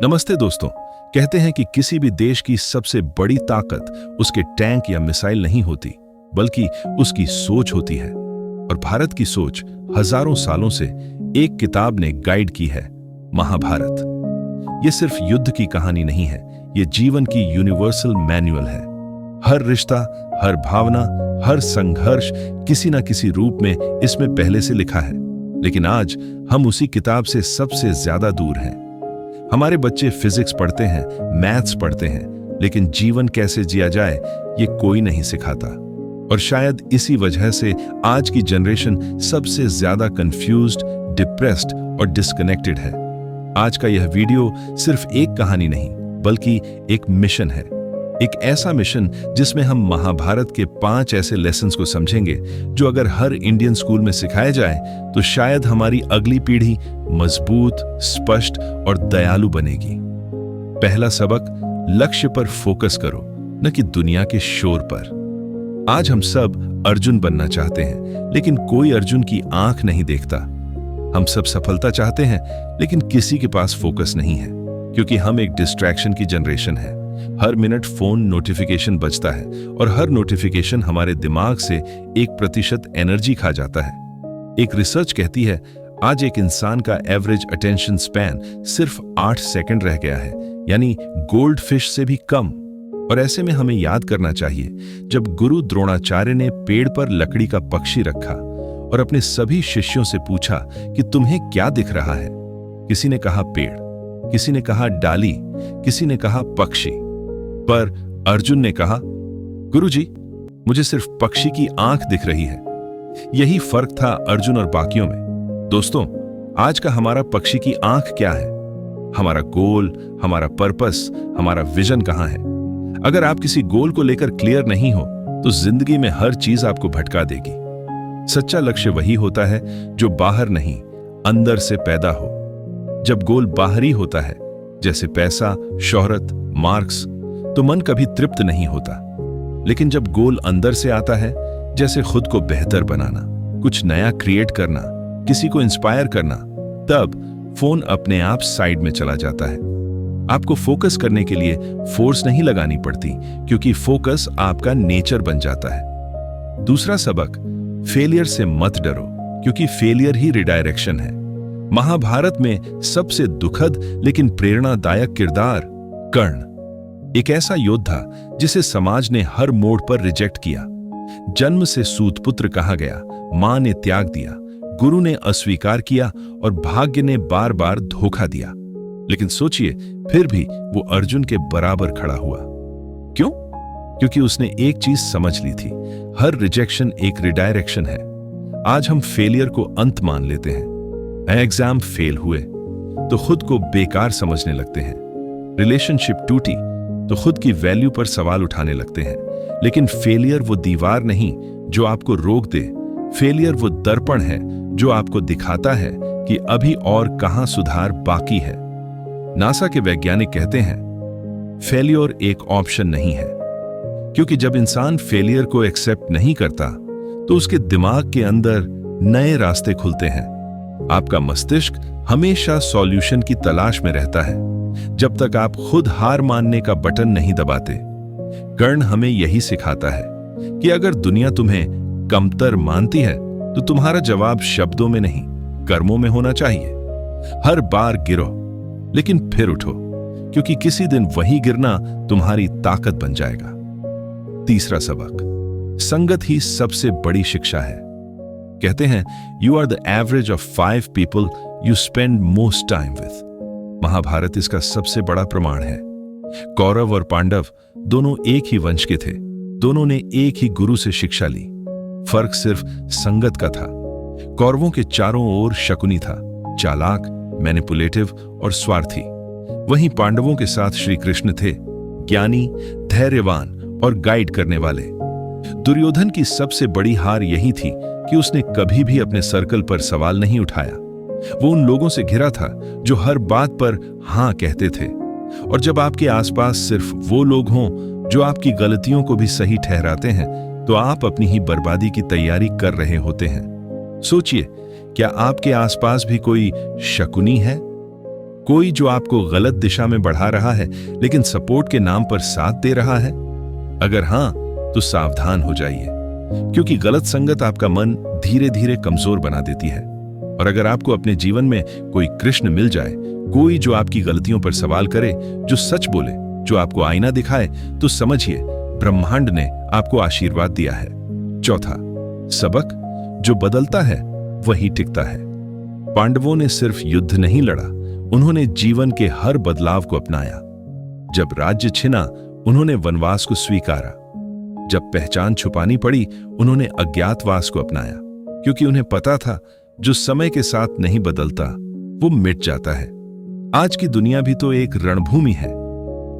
नमस्ते दोस्तों। कहते हैं कि किसी भी देश की सबसे बड़ी ताकत उसके टैंक या मिसाइल नहीं होती, बल्कि उसकी सोच होती है। और भारत की सोच हजारों सालों से एक किताब ने गाइड की है, महाभारत। ये सिर्फ युद्ध की कहानी नहीं है, ये जीवन की यूनिवर्सल मैनुअल है। हर रिश्ता, हर भावना, हर संघर्ष किसी ना किसी रूप में इसमें पहले से लिखा है। लेकिन आज हम उसी किताब से सबसे ज्यादा दूर हैं। हमारे बच्चे फिजिक्स पढ़ते हैं, मैथ्स पढ़ते हैं, लेकिन जीवन कैसे जिया जाए ये कोई नहीं सिखाता। और शायद इसी वजह से आज की जनरेशन सबसे ज्यादा कंफ्यूज्ड, डिप्रेस्ड और डिस्कनेक्टेड है। आज का यह वीडियो सिर्फ एक कहानी नहीं, बल्कि एक मिशन है। एक ऐसा मिशन जिसमें हम महाभारत के 5 ऐसे लेसन्स को समझेंगे जो अगर हर इंडियन स्कूल में सिखाए जाए तो शायद हमारी अगली पीढ़ी मजबूत, स्पष्ट और दयालु बनेगी। पहला सबक, लक्ष्य पर फोकस करो, न कि दुनिया के शोर पर। आज हम सब अर्जुन बनना चाहते हैं, लेकिन कोई अर्जुन की आंख नहीं देखता। हम सब सफलता चाहते हैं, लेकिन किसी के पास फोकस नहीं है, क्योंकि हम एक डिस्ट्रैक्शन की जनरेशन है। हर मिनट फोन नोटिफिकेशन बजता है और हर नोटिफिकेशन हमारे दिमाग से 1% एनर्जी खा जाता है। एक रिसर्च कहती है आज एक इंसान का एवरेज अटेंशन स्पैन सिर्फ 8 सेकंड रह गया है, यानी गोल्ड फिश से भी कम। और ऐसे में हमें याद करना चाहिए, जब गुरु द्रोणाचार्य ने पेड़ पर लकड़ी का पक्षी रखा और अपने सभी शिष्यों से पूछा कि तुम्हें क्या दिख रहा है, किसी ने कहा पेड़, किसी ने कहा डाली, किसी ने कहा पक्षी, पर अर्जुन ने कहा गुरुजी, मुझे सिर्फ पक्षी की आंख दिख रही है। यही फर्क था अर्जुन और बाकियों में। दोस्तों, आज का हमारा पक्षी की आंख क्या है? हमारा गोल, हमारा पर्पस, हमारा विजन कहां है? अगर आप किसी गोल को लेकर क्लियर नहीं हो तो जिंदगी में हर चीज आपको भटका देगी। सच्चा लक्ष्य वही होता है जो बाहर नहीं, अंदर से पैदा हो। जब गोल बाहरी होता है, जैसे पैसा, शोहरत, मार्क्स, तो मन कभी तृप्त नहीं होता। लेकिन जब गोल अंदर से आता है, जैसे खुद को बेहतर बनाना, कुछ नया क्रिएट करना, किसी को इंस्पायर करना, तब फोन अपने आप साइड में चला जाता है। आपको फोकस करने के लिए फोर्स नहीं लगानी पड़ती, क्योंकि फोकस आपका नेचर बन जाता है। दूसरा सबक, फेलियर से मत डरो, क्योंकि फेलियर ही रिडायरेक्शन है। महाभारत में सबसे दुखद लेकिन प्रेरणादायक किरदार कर्ण, एक ऐसा योद्धा जिसे समाज ने हर मोड़ पर रिजेक्ट किया। जन्म से सूतपुत्र कहा गया, मां ने त्याग दिया, गुरु ने अस्वीकार किया और भाग्य ने बार बार धोखा दिया। लेकिन सोचिए, फिर भी वो अर्जुन के बराबर खड़ा हुआ। क्यों? क्योंकि उसने एक चीज समझ ली थी, हर रिजेक्शन एक रिडायरेक्शन है। आज हम फेलियर को अंत मान लेते हैं। एग्जाम फेल हुए तो खुद को बेकार समझने लगते हैं, रिलेशनशिप टूटी तो खुद की वैल्यू पर सवाल उठाने लगते हैं। लेकिन फेलियर वो दीवार नहीं जो आपको रोक दे, फेलियर वो दर्पण है जो आपको दिखाता है कि अभी और कहां सुधार बाकी है। नासा के वैज्ञानिक कहते हैं फेलियर एक ऑप्शन नहीं है, क्योंकि जब इंसान फेलियर को एक्सेप्ट नहीं करता तो उसके दिमाग के अंदर नए रास्ते खुलते हैं। आपका मस्तिष्क हमेशा सॉल्यूशन की तलाश में रहता है, जब तक आप खुद हार मानने का बटन नहीं दबाते। कर्ण हमें यही सिखाता है कि अगर दुनिया तुम्हें कमतर मानती है तो तुम्हारा जवाब शब्दों में नहीं, कर्मों में होना चाहिए। हर बार गिरो, लेकिन फिर उठो, क्योंकि किसी दिन वही गिरना तुम्हारी ताकत बन जाएगा। तीसरा सबक, संगत ही सबसे बड़ी शिक्षा है। कहते हैं you are the average of 5 people you spend most time with. Mahabharata इसका सबसे बड़ा प्रमाण है। कौरव और पांडव दोनों एक ही वंश के थे, दोनों ने एक ही गुरु से शिक्षा ली। फर्क सिर्फ संगत का था। कौरवों के चारों ओर शकुनी था, चालाक, मैनिपुलेटिव और स्वार्थी। वहीं पांडवों के साथ श्री कृष्ण थे, ज्ञानी, धैर्यवान और गाइड करने वाले। दुर्योधन की सबसे बड़ी हार यही थी कि उसने कभी भी अपने सर्कल पर सवाल नहीं उठाया। वो उन लोगों से घिरा था जो हर बात पर हां कहते थे। और जब आपके आसपास सिर्फ वो लोग हों जो आपकी गलतियों को भी सही ठहराते हैं, तो आप अपनी ही बर्बादी की तैयारी कर रहे होते हैं। सोचिए, क्या आपके आसपास भी कोई शकुनी है, कोई जो आपको गलत दिशा में बढ़ा रहा है लेकिन सपोर्ट के नाम पर साथ दे रहा है? अगर हां, तो सावधान हो जाइए, क्योंकि गलत संगत आपका मन धीरे धीरे कमजोर बना देती है। और अगर आपको अपने जीवन में कोई कृष्ण मिल जाए, कोई जो आपकी गलतियों पर सवाल करे, जो सच बोले, जो आपको आईना दिखाए, तो समझिए ब्रह्मांड ने आपको आशीर्वाद दिया है। चौथा सबक, जो बदलता है वही टिकता है। पांडवों ने सिर्फ युद्ध नहीं लड़ा, उन्होंने जीवन के हर बदलाव को अपनाया। जब राज्य छिना, उन्होंने वनवास को स्वीकारा। जब पहचान छुपानी पड़ी, उन्होंने अज्ञातवास को अपनाया, क्योंकि उन्हें पता था जो समय के साथ नहीं बदलता वो मिट जाता है। आज की दुनिया भी तो एक रणभूमि है।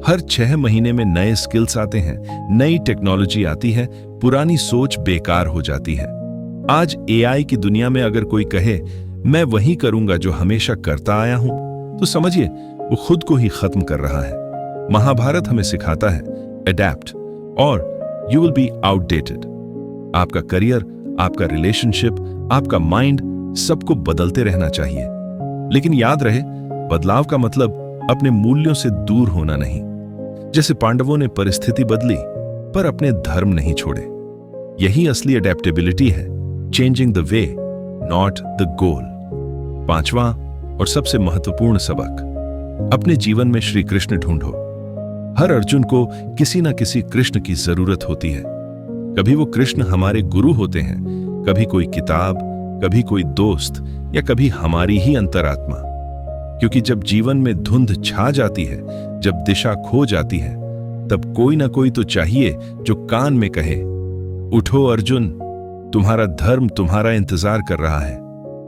हर 6 महीने में नए स्किल्स आते हैं, नई टेक्नोलॉजी आती है, पुरानी सोच बेकार हो जाती है। आज एआई की दुनिया में अगर कोई कहे मैं वही करूंगा जो हमेशा करता आया हूं, तो समझिए वो खुद को ही खत्म कर रहा है। महाभारत हमें सिखाता है अडैप्ट और यू विल बी आउटडेटेड। आपका करियर, आपका रिलेशनशिप, आपका माइंड, सबको बदलते रहना चाहिए। लेकिन याद रहे, बदलाव का मतलब अपने मूल्यों से दूर होना नहीं। जैसे पांडवों ने परिस्थिति बदली पर अपने धर्म नहीं छोड़े। यही असली अडेप्टेबिलिटी है, changing the way not the goal. पांचवां और सबसे महत्वपूर्ण सबक, अपने जीवन में श्री कृष्ण ढूंढो। हर अर्जुन को किसी ना किसी कृष्ण की जरूरत होती है। कभी वो कृष्ण हमारे गुरु होते हैं, कभी कोई किताब, कभी कोई दोस्त, या कभी हमारी ही अंतरात्मा। क्योंकि जब जीवन में धुंध छा जाती है, जब दिशा खो जाती है, तब कोई ना कोई तो चाहिए जो कान में कहे, उठो अर्जुन, तुम्हारा धर्म तुम्हारा इंतजार कर रहा है।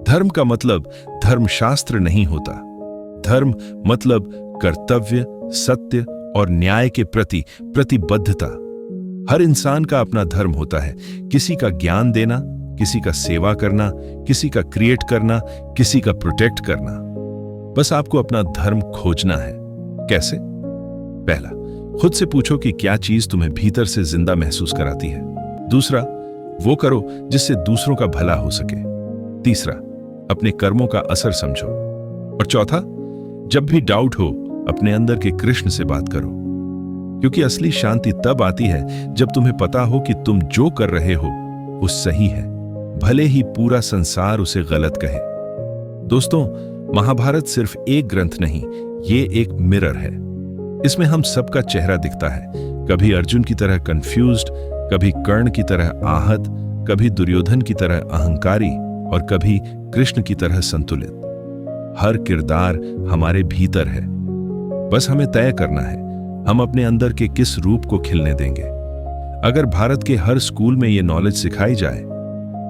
धर्म का मतलब धर्मशास्त्र नहीं होता। धर्म मतलब कर्तव्य, सत्य और न्याय के प्रति प्रतिबद्धता। हर इंसान का अपना धर्म होता है। किसी का ज्ञान देना, किसी का सेवा करना, किसी का क्रिएट करना, किसी का प्रोटेक्ट करना। बस आपको अपना धर्म खोजना है। कैसे? पहला, खुद से पूछो कि क्या चीज तुम्हें भीतर से जिंदा महसूस कराती है। दूसरा, वो करो जिससे दूसरों का भला हो सके। तीसरा, अपने कर्मों का असर समझो। और चौथा, जब भी डाउट हो, अपने अंदर के कृष्ण से बात करो, क्योंकि असली शांति तब आती है जब तुम्हें पता हो कि तुम जो कर रहे हो वो सही है, भले ही पूरा संसार उसे गलत कहे। दोस्तों, महाभारत सिर्फ एक ग्रंथ नहीं, ये एक मिरर है। इसमें हम सबका चेहरा दिखता है, कभी अर्जुन की तरह कंफ्यूज्ड, कभी कर्ण की तरह आहत, कभी दुर्योधन की तरह अहंकारी और कभी कृष्ण की तरह संतुलित। हर किरदार हमारे भीतर है, बस हमें तय करना है हम अपने अंदर के किस रूप को खिलने देंगे। अगर भारत के हर स्कूल में ये नॉलेज सिखाई जाए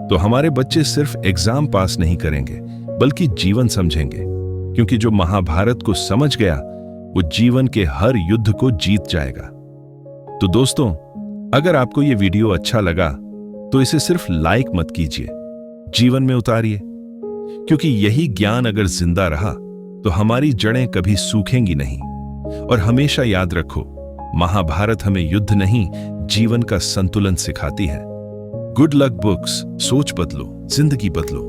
तो हमारे बच्चे सिर्फ एग्जाम पास नहीं करेंगे बल्कि जीवन समझेंगे, क्योंकि जो महाभारत को समझ गया वो जीवन के हर युद्ध को जीत जाएगा। तो दोस्तों, अगर आपको ये वीडियो अच्छा लगा तो इसे सिर्फ लाइक मत कीजिए, जीवन में उतारिए, क्योंकि यही ज्ञान अगर जिंदा रहा तो हमारी जड़ें कभी सूखेंगी नहीं। और हमेशा याद रखो, महाभारत हमें युद्ध नहीं, जीवन का संतुलन सिखाती है। Good luck books. सोच बदलो, जिंदगी बदलो।